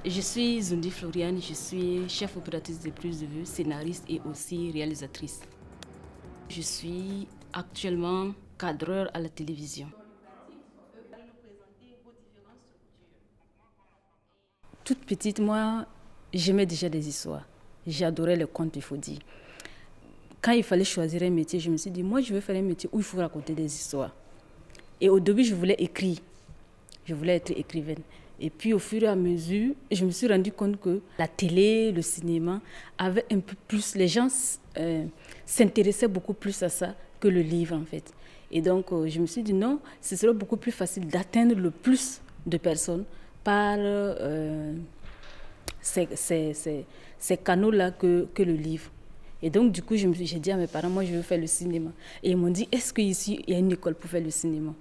Je suis Zundi Floriane, je suis chef opératrice de Plus de Vue, scénariste et aussi réalisatrice. Je suis actuellement cadreur à la télévision. Toute petite, moi, j'aimais déjà des histoires. J'adorais les contes, il faut dire. Quand il fallait choisir un métier, je me suis dit, moi, je veux faire un métier où il faut raconter des histoires. Et au début, je voulais écrire. Je voulais être écrivaine. Et puis, au fur et à mesure, je me suis rendu compte que la télé, le cinéma, avaient un peu plus... Les gens s'intéressaient beaucoup plus à ça que le livre, en fait. Et donc, je me suis dit, non, ce serait beaucoup plus facile d'atteindre le plus de personnes par ces canaux-là que le livre. Et donc, du coup, j'ai dit à mes parents, moi, je veux faire le cinéma. Et ils m'ont dit, est-ce qu'ici, il y a une école pour faire le cinéma?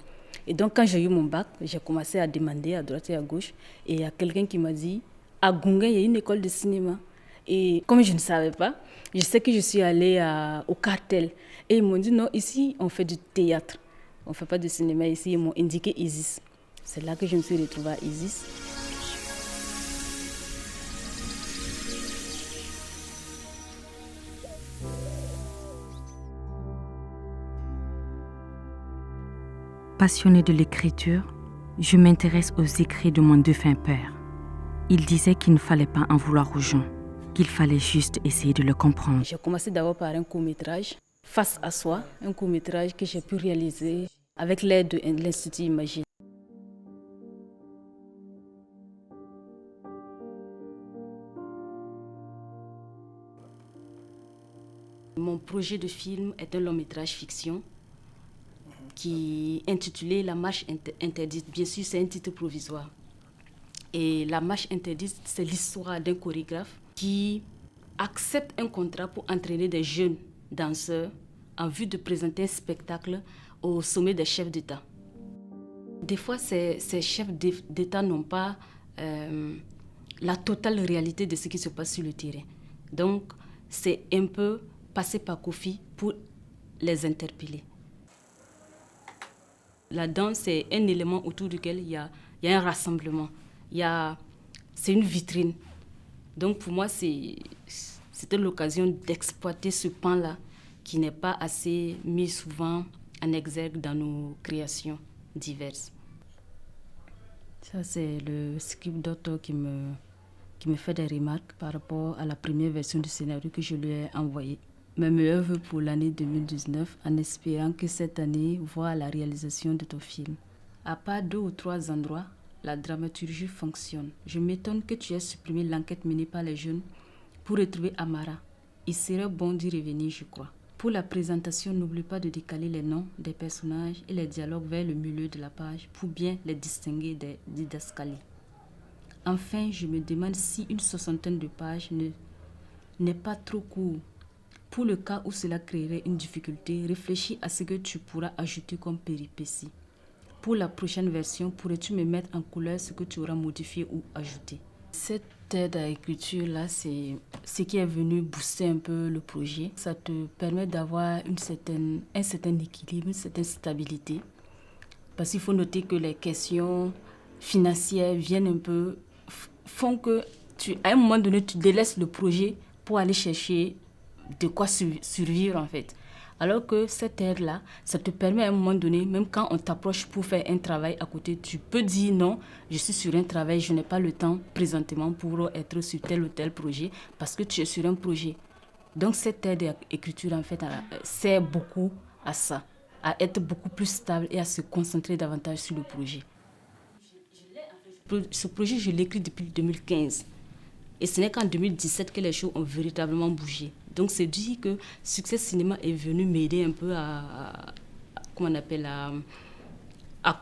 Et donc, quand j'ai eu mon bac, j'ai commencé à demander à droite et à gauche. Et il y a quelqu'un qui m'a dit, à Gunga, il y a une école de cinéma. Et comme je ne savais pas, je sais que je suis allée au cartel. Et ils m'ont dit, non, ici, on fait du théâtre. On ne fait pas de cinéma ici. Ils m'ont indiqué Isis. C'est là que je me suis retrouvée à Isis. Passionnée de l'écriture, je m'intéresse aux écrits de mon défunt père. Il disait qu'il ne fallait pas en vouloir aux gens, qu'il fallait juste essayer de le comprendre. J'ai commencé d'abord par un court-métrage, Face à soi, un court-métrage que j'ai pu réaliser avec l'aide de l'Institut Imagine. Mon projet de film est un long-métrage fiction qui est intitulé La marche interdite. Bien sûr, c'est un titre provisoire. Et La marche interdite, c'est l'histoire d'un chorégraphe qui accepte un contrat pour entraîner des jeunes danseurs en vue de présenter un spectacle au sommet des chefs d'État. Des fois, ces chefs d'État n'ont pas la totale réalité de ce qui se passe sur le terrain. Donc, c'est un peu passer par Kofi pour les interpeller. La danse, c'est un élément autour duquel il y a un rassemblement. C'est une vitrine. Donc pour moi, c'était l'occasion d'exploiter ce pan-là qui n'est pas assez mis souvent en exergue dans nos créations diverses. Ça, c'est le script doctor qui me fait des remarques par rapport à la première version du scénario que je lui ai envoyé. Mes meilleurs vœux pour l'année 2019, en espérant que cette année voit la réalisation de ton film. À part 2 ou 3 endroits, la dramaturgie fonctionne. Je m'étonne que tu aies supprimé l'enquête menée par les jeunes pour retrouver Amara. Il serait bon d'y revenir, je crois. Pour la présentation, n'oublie pas de décaler les noms des personnages et les dialogues vers le milieu de la page pour bien les distinguer des didascalies. Enfin, je me demande si une 60aine de pages n'est pas trop court. Pour le cas où cela créerait une difficulté, réfléchis à ce que tu pourras ajouter comme péripétie. Pour la prochaine version, pourrais-tu me mettre en couleur ce que tu auras modifié ou ajouté? Cette aide à l'écriture-là, c'est ce qui est venu booster un peu le projet. Ça te permet d'avoir un certain équilibre, une certaine stabilité. Parce qu'il faut noter que les questions financières viennent un peu... font que à un moment donné, tu délaisses le projet pour aller chercher de quoi survivre en fait. Alors que cette aide-là, ça te permet à un moment donné, même quand on t'approche pour faire un travail à côté, tu peux dire non, je suis sur un travail, je n'ai pas le temps présentement pour être sur tel ou tel projet parce que tu es sur un projet. Donc cette aide à l'écriture en fait sert beaucoup à ça, à être beaucoup plus stable et à se concentrer davantage sur le projet. Ce projet, je l'écris depuis 2015. Et ce n'est qu'en 2017 que les choses ont véritablement bougé. Donc c'est dit que Succès Cinéma est venu m'aider un peu à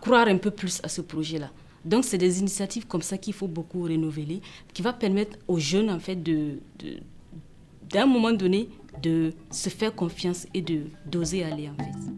croire un peu plus à ce projet-là. Donc c'est des initiatives comme ça qu'il faut beaucoup renouveler, qui va permettre aux jeunes en fait d'un moment donné de se faire confiance et d'oser aller en fait.